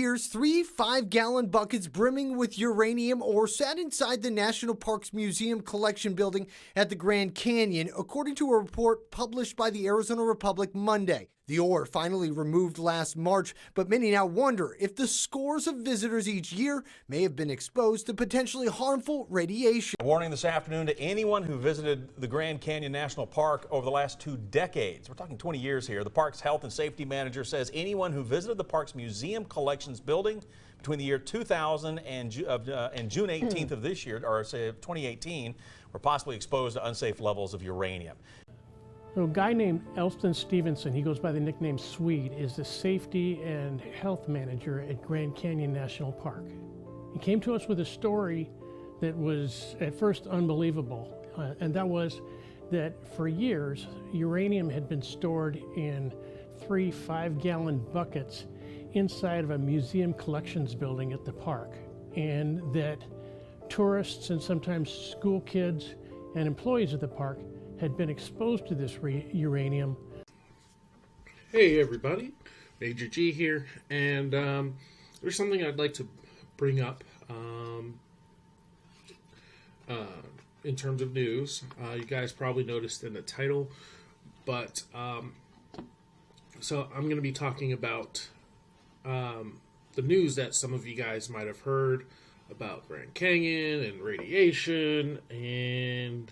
years, 3 5-gallon buckets brimming with uranium ore sat inside the National Parks Museum collection building at the Grand Canyon, according to a report published by the Arizona Republic Monday. The ore finally removed last March, but many now wonder if the scores of visitors each year may have been exposed to potentially harmful radiation. A warning this afternoon to anyone who visited the Grand Canyon National Park over the last 2 decades. We're talking 20 years here. The park's health and safety manager says anyone who visited the park's museum collections building between the year 2000 and June 18th of this year, or say 2018, were possibly exposed to unsafe levels of uranium. A guy named Elston Stevenson, he goes by the nickname Swede, is the safety and health manager at Grand Canyon National Park. He came to us with a story that was at first unbelievable, and that was that for years uranium had been stored in 3 5-gallon buckets inside of a museum collections building at the park, and that tourists and sometimes school kids and employees of the park had been exposed to this uranium. Hey everybody, Major G here, and there's something I'd like to bring up in terms of news. You guys probably noticed in the title, but so I'm going to be talking about the news that some of you guys might have heard about Grand Canyon and radiation and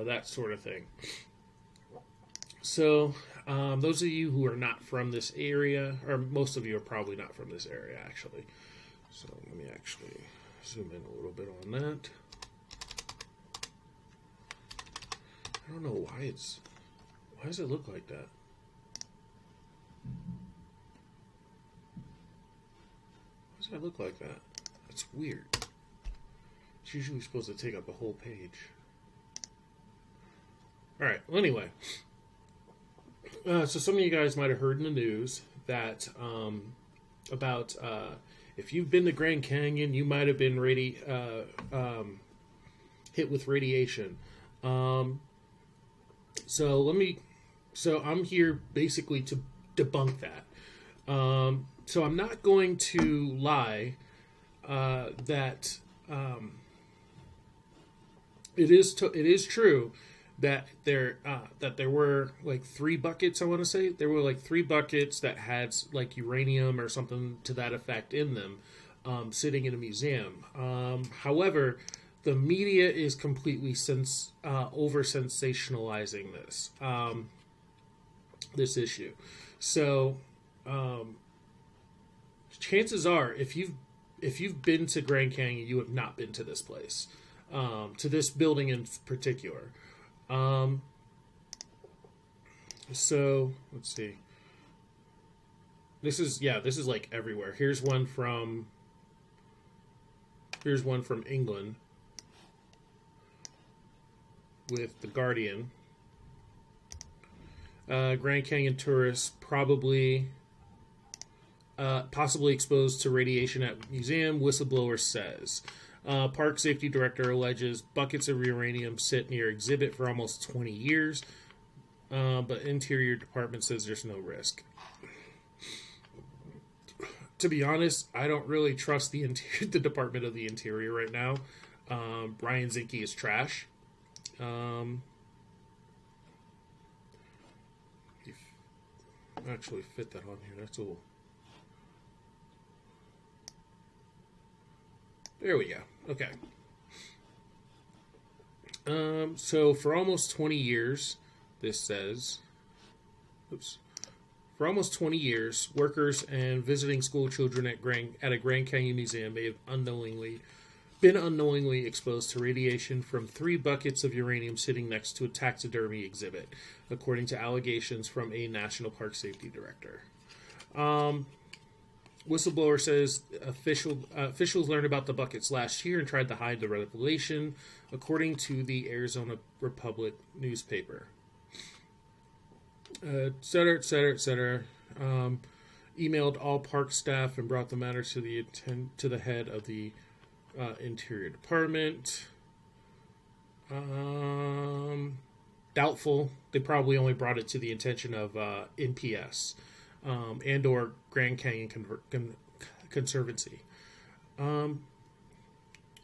that sort of thing. So those of you who are not from this area, or most of you are probably not from this area actually. So let me actually zoom in a little bit on that. I don't know why does it look like that? Why does that look like that? That's weird. It's usually supposed to take up a whole page. Alright, well anyway. So some of you guys might have heard in the news that about if you've been to Grand Canyon, you might have been hit with radiation. So I'm here basically to debunk that. So I'm not going to lie that it is true that there were like 3 buckets. I want to say there were like 3 buckets that had like uranium or something to that effect in them, sitting in a museum. However, the media is completely over sensationalizing this issue. So chances are, if you've been to Grand Canyon, you have not been to this place, to this building in particular. So let's see. This is like everywhere. Here's one from England with The Guardian. Grand Canyon tourists possibly exposed to radiation at museum, whistleblower says. Park safety director alleges buckets of uranium sit near exhibit for almost 20 years, but Interior Department says there's no risk. To be honest, I don't really trust the Department of the Interior right now. Brian Zinke is trash. Actually fit that on here. That's all. There we go. Okay. So for almost 20 years, this says, for almost 20 years, workers and visiting school children at a Grand Canyon museum may have been unknowingly exposed to radiation from 3 buckets of uranium sitting next to a taxidermy exhibit, according to allegations from a National Park Safety Director. Whistleblower says officials learned about the buckets last year and tried to hide the revelation, according to the Arizona Republic newspaper. Et cetera, et cetera, et cetera. Emailed all park staff and brought the matter to the head of the Interior Department. Doubtful. They probably only brought it to the attention of NPS and or Grand Canyon Conservancy.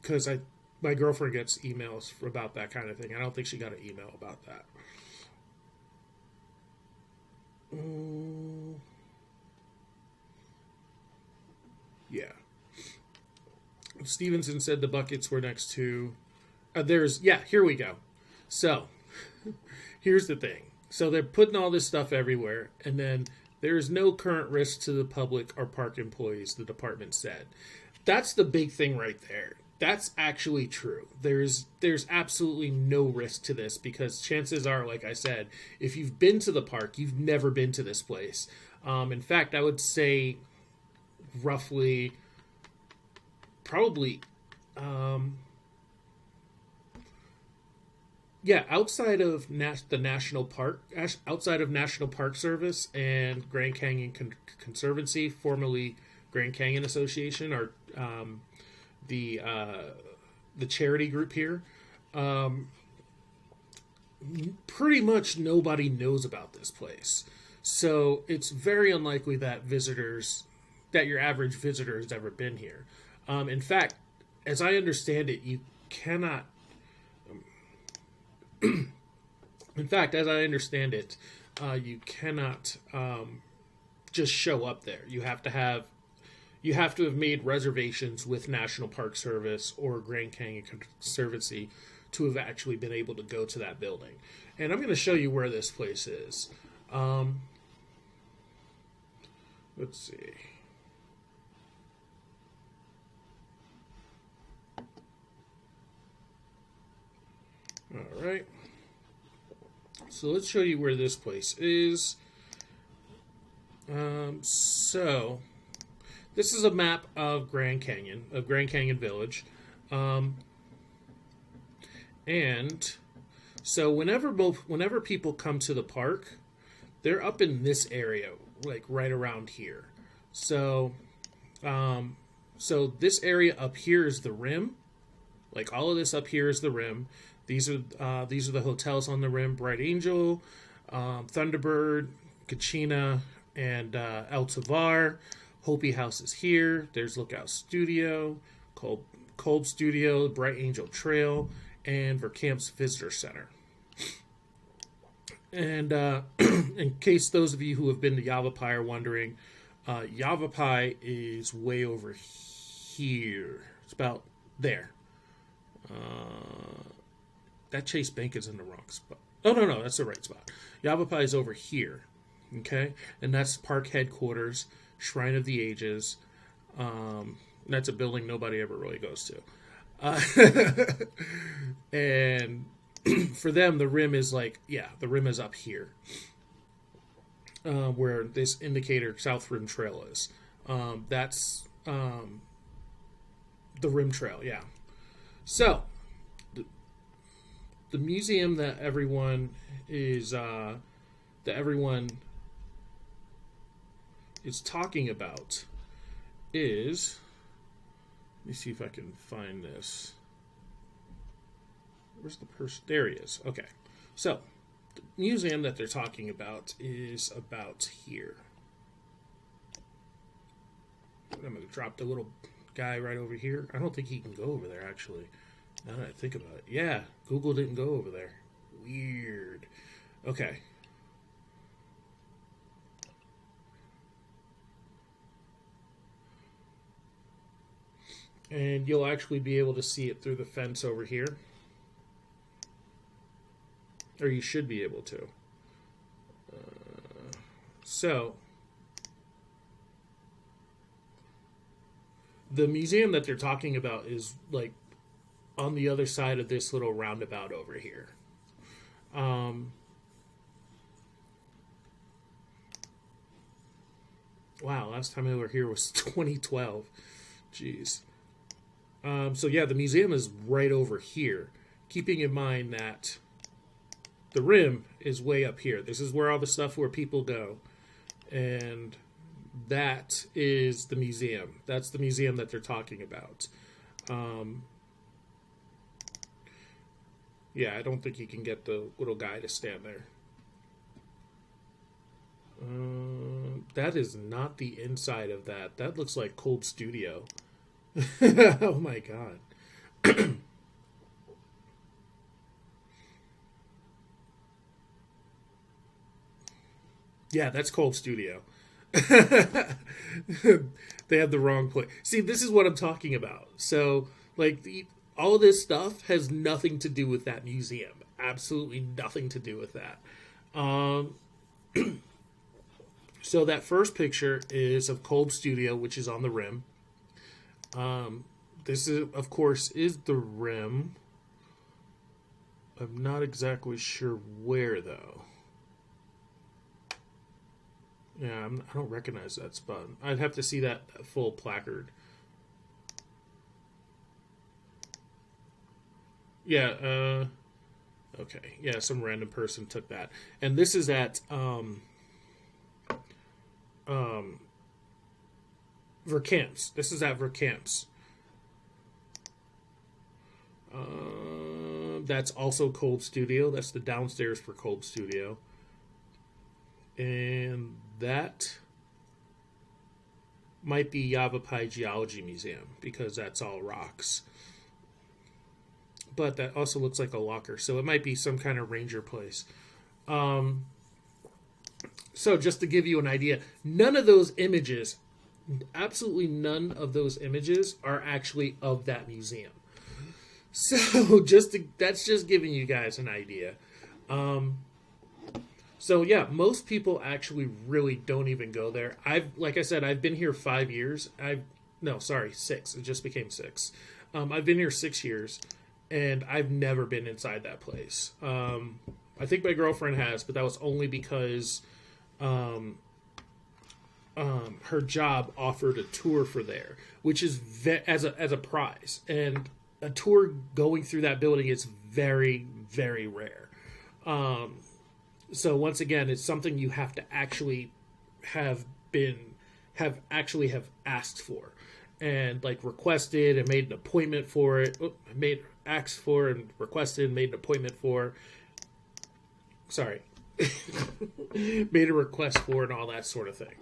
Because my girlfriend gets emails about that kind of thing. I don't think she got an email about that. Yeah. Stevenson said the buckets were next to... here we go. So, here's the thing. So they're putting all this stuff everywhere, and then there is no current risk to the public or park employees, the department said. That's the big thing right there. That's actually true. There's absolutely no risk to this, because chances are, like I said, if you've been to the park, you've never been to this place. In fact, I would say roughly, probably, outside of the national park, outside of National Park Service and Grand Canyon Conservancy, formerly Grand Canyon Association, or the charity group here, pretty much nobody knows about this place. So it's very unlikely that your average visitor has ever been here. In fact, as I understand it, you cannot. In fact, as I understand it, you cannot just show up there. You have to have made reservations with National Park Service or Grand Canyon Conservancy to have actually been able to go to that building. And I'm going to show you where this place is. Let's see. All right. So let's show you where this place is. So this is a map of Grand Canyon Village. And so whenever people come to the park, they're up in this area, like right around here. So this area up here is the rim. Like all of this up here is the rim. These are the hotels on the rim: Bright Angel, Thunderbird, Kachina, and El Tovar. Hopi House is here. There's Lookout Studio, Cold Studio, Bright Angel Trail, and Verkamp's Visitor Center. And in case those of you who have been to Yavapai are wondering, Yavapai is way over here. It's about there. That Chase Bank is in the wrong spot. Oh, no, that's the right spot. Yavapai is over here, okay? And that's park headquarters, Shrine of the Ages. That's a building nobody ever really goes to. And for them, the rim is the rim is up here, where this indicator South Rim Trail is. That's the Rim Trail, yeah. So, the museum that everyone is talking about is, let me see if I can find this. Where's the person? There he is. Okay. So, the museum that they're talking about is about here. I'm going to drop the little guy right over here. I don't think he can go over there, actually. Now that I think about it. Yeah, Google didn't go over there. Weird. Okay. And you'll actually be able to see it through the fence over here. Or you should be able to. So, the museum that they're talking about is like on the other side of this little roundabout over here. Wow, last time we were here was 2012. Jeez. So yeah, the museum is right over here. Keeping in mind that the rim is way up here. This is where all the stuff where people go. And that is the museum. That's the museum that they're talking about. Yeah, I don't think you can get the little guy to stand there. That is not the inside of that. That looks like Cold Studio. Oh my god. Yeah, that's Cold Studio. They have the wrong place. See, this is what I'm talking about. So, like, all this stuff has nothing to do with that museum. Absolutely nothing to do with that. So that first picture is of Cold Studio, which is on the rim. This is, of course, is the rim. I'm not exactly sure where, though. Yeah, I don't recognize that spot. I'd have to see that full placard. Yeah, okay. Yeah, some random person took that. And this is at Verkamps. This is at Verkamps. That's also Cold Studio. That's the downstairs for Cold Studio. And that might be Yavapai Geology Museum because that's all rocks. But that also looks like a locker, so it might be some kind of ranger place. So just to give you an idea, none of those images, absolutely none of those images are actually of that museum. So that's just giving you guys an idea. So yeah, most people actually really don't even go there. Like I said, I've been here 5 years. 6. It just became 6. I've been here 6 years, and I've never been inside that place. I think my girlfriend has, but that was only because her job offered a tour for there, which is as a prize, and a tour going through that building is very, very rare. So once again, it's something you have to actually have asked for, and like requested and made an appointment for it. Asked for and requested and made an appointment for. Sorry, made a request for and all that sort of thing.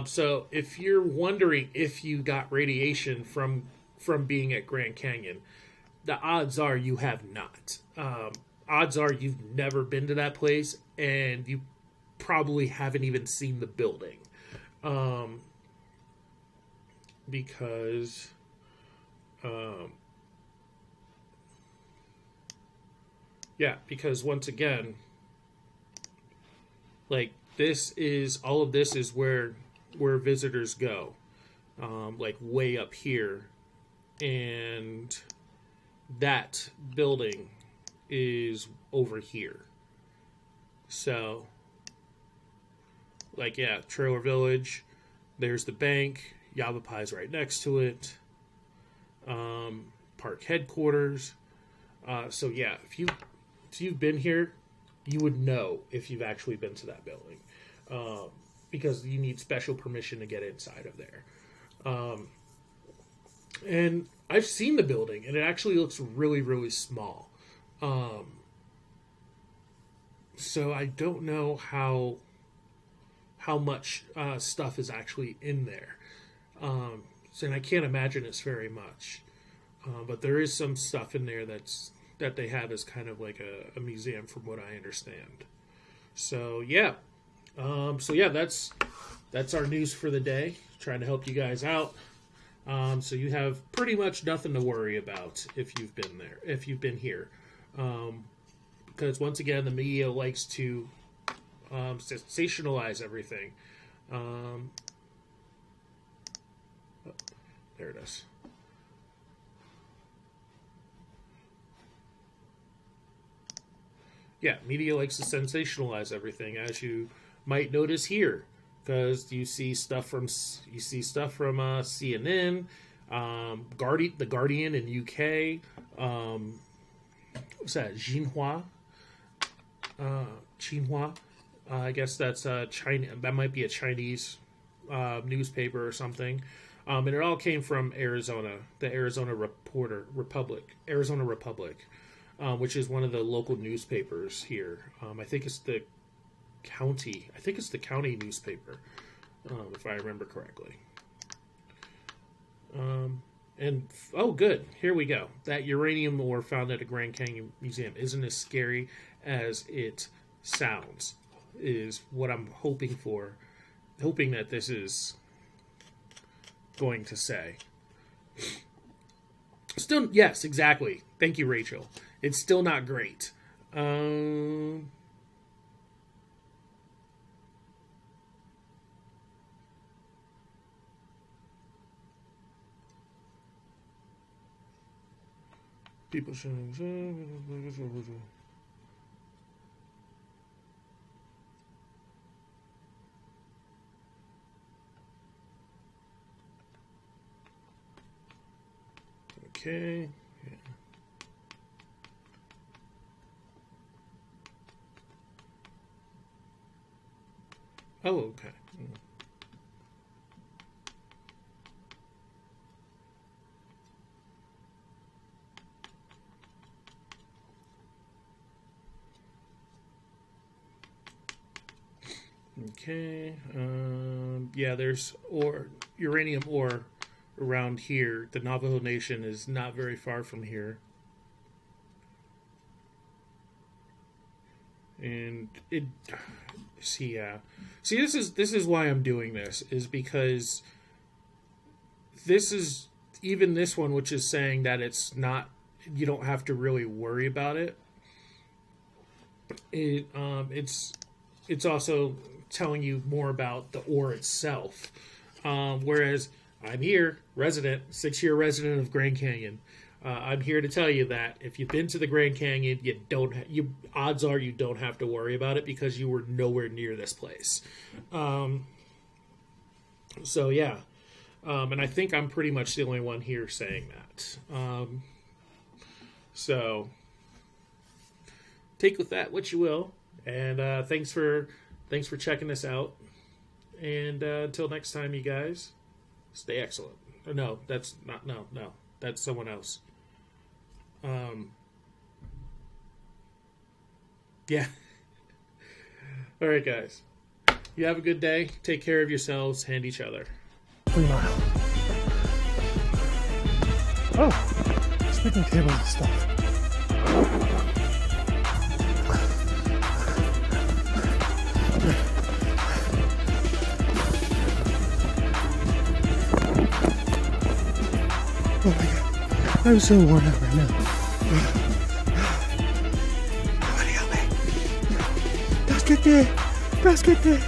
So if you're wondering if you got radiation from being at Grand Canyon, the odds are you have not. Odds are you've never been to that place, and you probably haven't even seen the building. Because once again, like all of this is where visitors go, like way up here, and that building is over here. So, like, yeah, Trailer Village, there's the bank, Yavapai's right next to it, park headquarters. So yeah, if you've been here, you would know if you've actually been to that building, because you need special permission to get inside of there. And I've seen the building, and it actually looks really, really small. So I don't know how much stuff is actually in there. And I can't imagine it's very much. But there is some stuff in there that they have as kind of like a museum, from what I understand. So yeah. That's our news for the day. Trying to help you guys out. So you have pretty much nothing to worry about if you've been here. Because once again, the media likes to sensationalize everything. There it is. Yeah, media likes to sensationalize everything, as you might notice here, because you see stuff from CNN, the Guardian in UK. What's that? Xinhua. I guess that's China. That might be a Chinese newspaper or something. And it all came from Arizona, the Arizona Republic, which is one of the local newspapers here. I think it's the county. I think it's the county newspaper, if I remember correctly. Oh, good. Here we go. That uranium ore found at a Grand Canyon museum isn't as scary as it sounds, is what I'm hoping for. Hoping that this is going to say. Still, yes, exactly. Thank you, Rachel. It's still not great. People showing. Okay. Yeah. Oh, okay. Okay. Yeah, there's uranium ore around here. The Navajo Nation is not very far from here. And see, this is why I'm doing this, is because this is, even this one, which is saying that it's not, you don't have to really worry about it. It's also telling you more about the ore itself. Whereas I'm here, 6-year resident of Grand Canyon. I'm here to tell you that if you've been to the Grand Canyon, odds are you don't have to worry about it because you were nowhere near this place. So yeah, and I think I'm pretty much the only one here saying that. So take with that what you will, and thanks for checking this out. And until next time, you guys, stay excellent. No, that's not. No, that's someone else. Yeah. All right, guys. You have a good day. Take care of yourselves and each other. 3 miles. Oh, speaking tables and stuff. Oh my God, I'm so worn out right now. Somebody help me. Basket there.